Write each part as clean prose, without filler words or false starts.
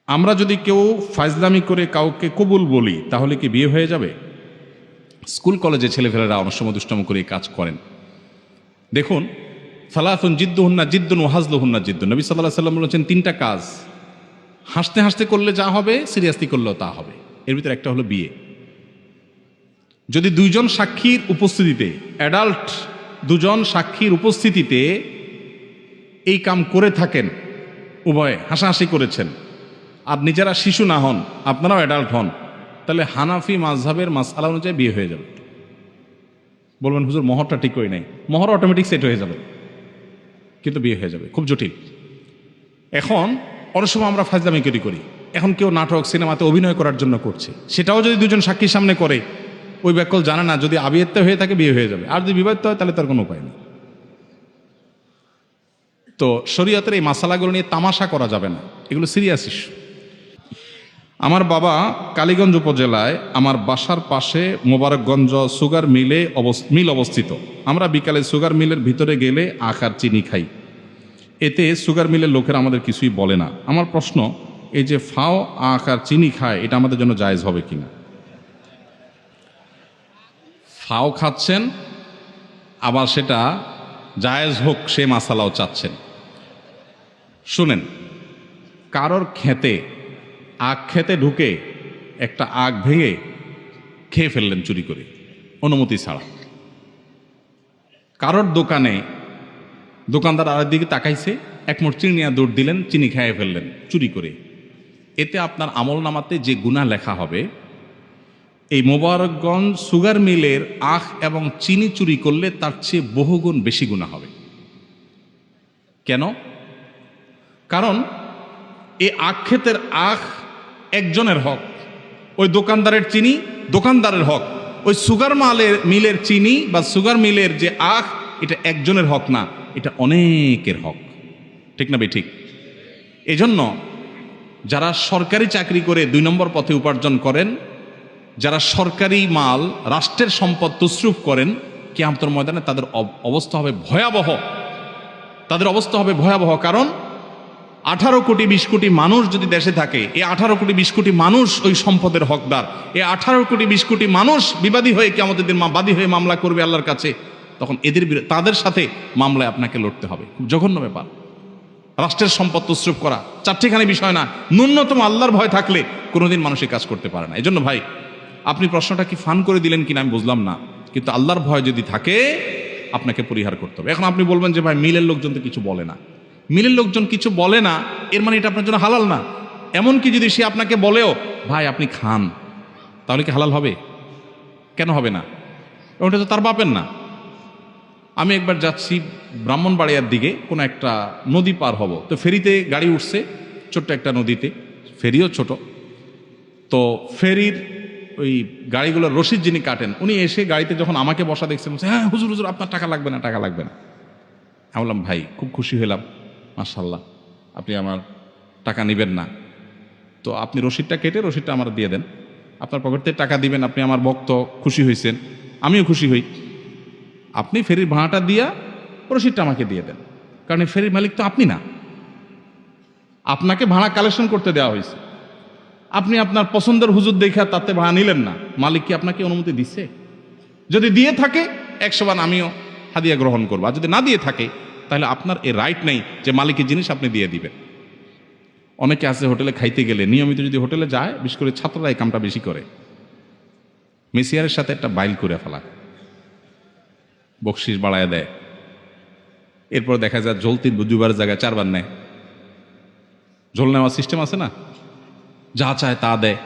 আমরা যদি কেউ ফাজলামি করে কাউকে কবুল বলি তাহলে কি বিয়ে হয়ে যাবে? স্কুল কলেজে ছেলেফেলেরা অনেক সময় দুষ্টম করে এই কাজ করেন। দেখুন, সালাতুন জিদ্দুহুন্না জিদ্দুন ওয়া হাজলুহুন্না জিদ্দুন। নবী সাল্লাল্লাহু আলাইহি ওয়াসাল্লাম বলেছেন তিনটা কাজ হাসতে হাসতে করলে যা হবে সিরিয়াসলি করলেও তা হবে। এর ভিতরে একটা হলো বিয়ে। যদি দুইজন সাক্ষীর উপস্থিতিতে, অ্যাডাল্ট দুজন সাক্ষীর উপস্থিতিতে এই কাম করে থাকেন, উভয়ে হাসাহাসি করেছেন, আর নিজেরা শিশু না হন, আপনারাও অ্যাডাল্ট হন, তাহলে হানাফি মাযহাবের মাসআলা অনুযায়ী বিয়ে হয়ে যাবে। বলবেন হুজুর মোহরটা ঠিক হয় নাই, মোহর অটোমেটিক সেট হয়ে যাবে, কিন্তু বিয়ে হয়ে যাবে। খুব জটিল। এখন অনেক সময় আমরা ফাজলামি করি, এখন কেউ নাটক সিনেমাতে অভিনয় করার জন্য করছে, সেটাও যদি দুজন সাক্ষীর সামনে করে, ওই ব্যাকল জানে না, যদি আবিয়াত্তে হয়ে থাকে বিয়ে হয়ে যাবে, আর যদি বিবাহিত হয় তাহলে তার কোনো উপায় নেই। তো শরীয়তের এই মাসালাগুলো নিয়ে তামাশা করা যাবে না, এগুলো সিরিয়াস ইস্যু। আমার বাবা কালীগঞ্জ উপজেলায় আমার বাসার পাশে মোবারকগঞ্জ সুগার মিল অবস্থিত। আমরা বিকালে সুগার মিলের ভিতরে গেলে আখ আর চিনি খাই, এতে সুগার মিলের লোকেরা আমাদের কিছুই বলে না। আমার প্রশ্ন, এই যে ফাও আখ আর চিনি খায়, এটা আমাদের জন্য জায়েজ হবে কিনা? ফাও খাচ্ছেন, আবার সেটা জায়েজ হোক সে মাসালাও চাচ্ছেন। শুনেন, কারোর খেতে আখ খেতে ঢুকে একটা আখ ভেঙে খেয়ে ফেললেন চুরি করে, অনুমতি ছাড়া। কারোর দোকানে দোকানদার আরেক দিকে তাকাইছে, এক মুঠ চিনি নিয়ে দৌড় দিলেন, চিনি খেয়ে ফেললেন চুরি করে। এতে আপনার আমল নামাতে যে গুনাহ লেখা হবে, এই মোবারকগঞ্জ সুগার মিলের আখ এবং চিনি চুরি করলে তার চেয়ে বহুগুণ বেশি গুনাহ হবে। কেন? কারণ এই আখ ক্ষেতের আখ একজনের হক, ওই দোকানদারের চিনি দোকানদারের হক, ওই সুগার মিলের চিনি বা সুগার মিলের যে আখ, এটা একজনের হক না, এটা অনেকের হক। ঠিক না ঠিক? এজন্য যারা সরকারি চাকরি করে 2 নম্বর পথে উপার্জন করেন, যারা সরকারি মাল রাষ্ট্রের সম্পদ তসরুফ করেন, কিয়ামতের ময়দানে তাদের অবস্থা হবে ভয়াবহ। তাদের অবস্থা হবে ভয়াবহ। কারণ 18 কোটি 20 কোটি মানুষ যদি দেশে থাকে, এই 18 কোটি 20 কোটি মানুষ ওই সম্পদের হকদার। এই 18 কোটি 20 কোটি মানুষ বিবাদী হয়ে কিয়ামতের দিন বাদী হয়ে মামলা করবে আল্লাহর কাছে, তখন তাদের সাথে মামলায় আপনাকে লড়তে হবে। খুব জঘন্য ব্যাপার। রাষ্ট্রের সম্পদ তসরুফ করা চারটিখানি বিষয় না, ন্যূনতম আল্লাহর ভয় থাকলে কোনোদিন মানুষের কাজ করতে পারে না। এজন্য ভাই, আপনি প্রশ্নটা কি ফান করে দিলেন কিনা আমি বুঝলাম না, কিন্তু আল্লাহর ভয় যদি থাকে আপনাকে পরিহার করতে হবে। এখন আপনি বলবেন যে ভাই মিলের লোকজন তো কিছু বলে না। মিলের লোকজন কিছু বলে না এর মানে এটা আপনার জন্য হালাল না। এমনকি যদি সে আপনাকে বলেও ভাই আপনি খান, তাহলে কি হালাল হবে? কেন হবে না? ওটা তো তার বাপের না। আমি একবার যাচ্ছি ব্রাহ্মণবাড়িয়ার দিকে, কোনো একটা নদী পার হব, তো ফেরিতে গাড়ি উঠছে, ছোট্ট একটা নদীতে, ফেরিও ছোট। তো ফেরির ওই গাড়িগুলোর রশিদ যিনি কাটেন, উনি এসে গাড়িতে যখন আমাকে বসা দেখছেন, বলছে হ্যাঁ হুজুর হুজুর আপনার টাকা লাগবে না, টাকা লাগবে না। আমি বললাম ভাই খুব খুশি হলাম, মাশাআল্লাহ আপনি আমার টাকা নেবেন না, তো আপনি রশিদটা কেটে রশিদটা আমার দিয়ে দেন, আপনার পকেট থেকে টাকা দিবেন, আপনি আমার ভক্ত, খুশি হয়েছেন, আমিও খুশি হই। আপনি ফেরির ভাড়াটা দিয়া রশিদটা আমাকে দিয়ে দেন, কারণ এই ফেরির মালিক তো আপনি না, আপনাকে ভাড়া কালেকশন করতে দেওয়া হয়েছে। আপনি আপনার পছন্দের হুজুর দেখা তাতে ভাড়া নিলেন না, মালিক কি আপনাকে অনুমতি দিচ্ছে? যদি দিয়ে থাকে 100 বার আমিও হাদিয়া গ্রহণ করবো, আর যদি না দিয়ে থাকে তাহলে আপনার এই রাইট নেই যে মালিকের জিনিস আপনি দিয়ে দিবেন। অনেকে আছে হোটেলে খাইতে গেলে, নিয়মিত যদি হোটেলে যায়, বিশেষ করে ছাত্ররা এই কামটা বেশি করে, মেসিয়ারের সাথে একটা বাইল করে ফেলা, বকশিস বাড়ায় দেয়, এরপর দেখা যায় ঝোল 2 বার জায়গায় 4 বার নেয়। ঝোল নেওয়ার সিস্টেম আছে না, যা চায় তা দেয়।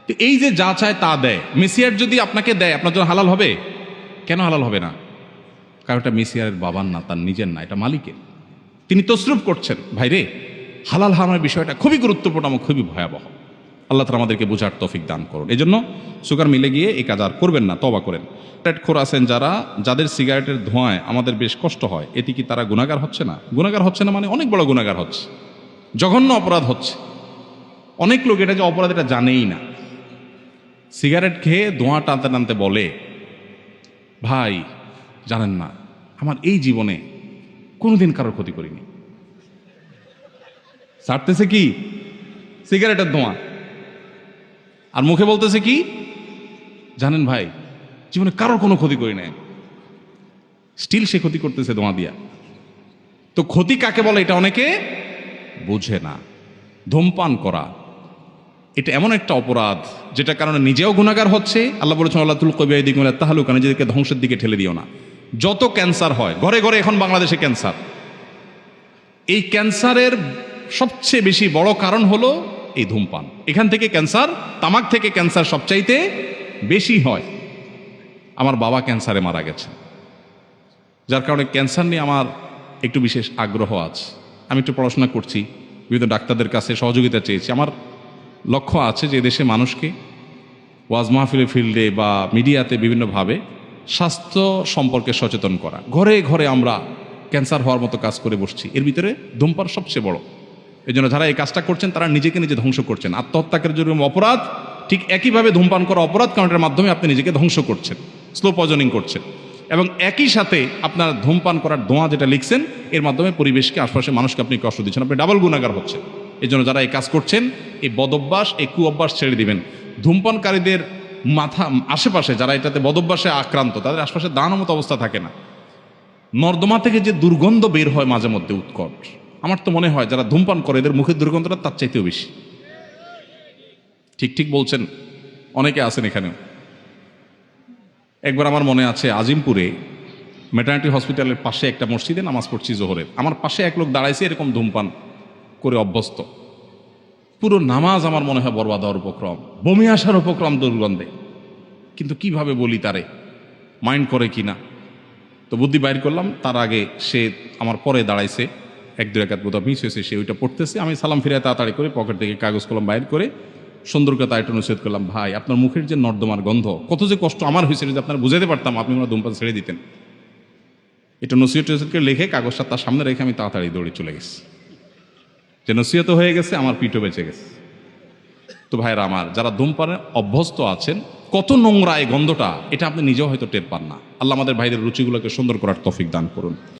তো এই যে যা চায় তা দেয়, মেসিয়ার যদি আপনাকে দেয় আপনার জন্য হালাল হবে? কেন হালাল হবে না? কারণ এটা মেসিয়ারের বাবার না, তার নিজের না, এটা মালিকের। তিনি তসরুফ করছেন। ভাইরে, হালাল হারামের বিষয়টা খুবই গুরুত্বপূর্ণ এবং খুবই ভয়াবহ। আল্লাহ তাআলা আমাদেরকে বোঝার তৌফিক দান করুন। এই জন্য সুগার মিলে গিয়ে এই কাজ আর করবেন না, তওবা করেন। সিগারেটখোর আছেন যাদের সিগারেটের ধোঁয়ায় আমাদের বেশ কষ্ট হয়, এতে কি তারা গুনাহগার হচ্ছে না? গুনাহগার হচ্ছে না মানে অনেক বড় গুনাহগার হচ্ছে, জঘন্য অপরাধ হচ্ছে। অনেক লোক এটা যে অপরাধ এটা জানেই না। সিগারেট খেয়ে ধোঁয়া টানতে টানতে বলে, ভাই জানেন না, আমার এই জীবনে কোনোদিন কারোর ক্ষতি করিনি। ছাড়তেছে কি? সিগারেটের ধোঁয়া। আর মুখে বলতেছে কি জানেন ভাই, জীবনে কারোর কোনো ক্ষতি করি নাই, স্টিল সে ক্ষতি করতেছে ধোঁয়া দিয়া। তো ক্ষতি কাকে বলে এটা অনেকে বুঝে না। ধূমপান করা এটা এমন একটা অপরাধ যেটা কারণে নিজেও গুনাহগার হচ্ছে। আল্লাহ বলেছেন আল্লাহ তুল কবিয়াদিক তাহলুকা, নিজেদেরকে ধ্বংসের দিকে ঠেলে দিও না। যত ক্যান্সার হয় ঘরে ঘরে এখন বাংলাদেশে ক্যান্সার, এই ক্যান্সারের সবচেয়ে বেশি বড় কারণ হলো এই ধূমপান। এখান থেকে ক্যান্সার, তামাক থেকে ক্যান্সার সবচাইতে বেশি হয়। আমার বাবা ক্যান্সারে মারা গেছে, যার কারণে ক্যান্সার নিয়ে আমার একটু বিশেষ আগ্রহ আছে। আমি একটু পড়াশোনা করছি, বিভিন্ন ডাক্তারদের কাছে সহযোগিতা চেয়েছি। আমার লক্ষ্য আছে যে দেশে মানুষকে ওয়াজ মাহফিলের ফিল্ডে বা মিডিয়াতে বিভিন্নভাবে স্বাস্থ্য সম্পর্কে সচেতন করা। ঘরে ঘরে আমরা ক্যান্সার হওয়ার মতো কাজ করে বসছি, এর ভিতরে ধূমপান সবচেয়ে বড়। এই জন্য যারা এই কাজটা করছেন তারা নিজেকে নিজে ধ্বংস করছেন। আত্মহত্যাকের জন্য অপরাধ, ঠিক একইভাবে ধূমপান করা অপরাধ, কারণ এর মাধ্যমে আপনি নিজেকে ধ্বংস করছেন, স্লো পয়জনিং করছেন। এবং একই সাথে আপনার ধূমপান করার ধোঁয়া যেটা লিখছেন, এর মাধ্যমে পরিবেশকে, আশপাশের মানুষকে আপনি কষ্ট দিচ্ছেন, আপনি ডাবল গুনাহগার হচ্ছেন। এই জন্য যারা এই কাজ করছেন, এই বদভ্যাস, এই কুঅভ্যাস ছেড়ে দিবেন। ধূমপানকারীদের মাথা আশেপাশে যারা এটাতে বদভ্যাসে আক্রান্ত, তাদের আশপাশে দাঁড়ানোর মতো অবস্থা থাকে না। নর্দমা থেকে যে দুর্গন্ধ বের হয় মাঝে মধ্যে উৎকট, আমার তো মনে হয় যারা ধূমপান করে এদের মুখের দুর্গন্ধটা তার চাইতেও বেশি। ঠিক ঠিক বলছেন, অনেকে আছেন এখানেও। একবার আমার মনে আছে আজিমপুরে ম্যাটার্নিটি হসপিটালের পাশে একটা মসজিদে নামাজ পড়ছি জোহরের, আমার পাশে এক লোক দাঁড়াইছে এরকম ধূমপান করে অভ্যস্ত। পুরো নামাজ আমার মনে হয় বরবাদ হওয়ার উপক্রম, বমি আসার উপক্রম দুর্গন্ধে। কিন্তু কিভাবে বলি তারে, মাইন্ড করে কিনা, তো বুদ্ধি বাইর করলাম। তার আগে সে আমার পরে দাঁড়াইছে, এক দুই রাকাত বোধহয় মিস হয়েছে, সে ওইটা পড়তেছে। আমি সালাম ফিরে তাড়াতাড়ি করে পকেট থেকে কাগজ কলম বাইর করে সুন্দর করে তার একটু নসিহত করলাম, ভাই আপনার মুখের যে নর্দমার গন্ধ, কত যে কষ্ট আমার হয়েছে, যদি আপনারা বুঝাতে পারতাম আপনি কোনো ধূমপান ছেড়ে দিতেন। এটা নসিহত করে লিখে কাগজটা তার সামনে রেখে আমি তাড়াতাড়ি দৌড়ে চলে গেছি, যে নসিহত হয়ে গেছে, আমার পিঠও বেঁচে গেছে। তো ভাইরা আমার, যারা ধূমপানে অভ্যস্ত আছেন, কত নোংরা এই গন্ধটা, এটা আপনি নিজেও হয়তো টের পান না। আল্লাহ আমাদের ভাইদের রুচিগুলোকে সুন্দর করার তৌফিক দান করুন।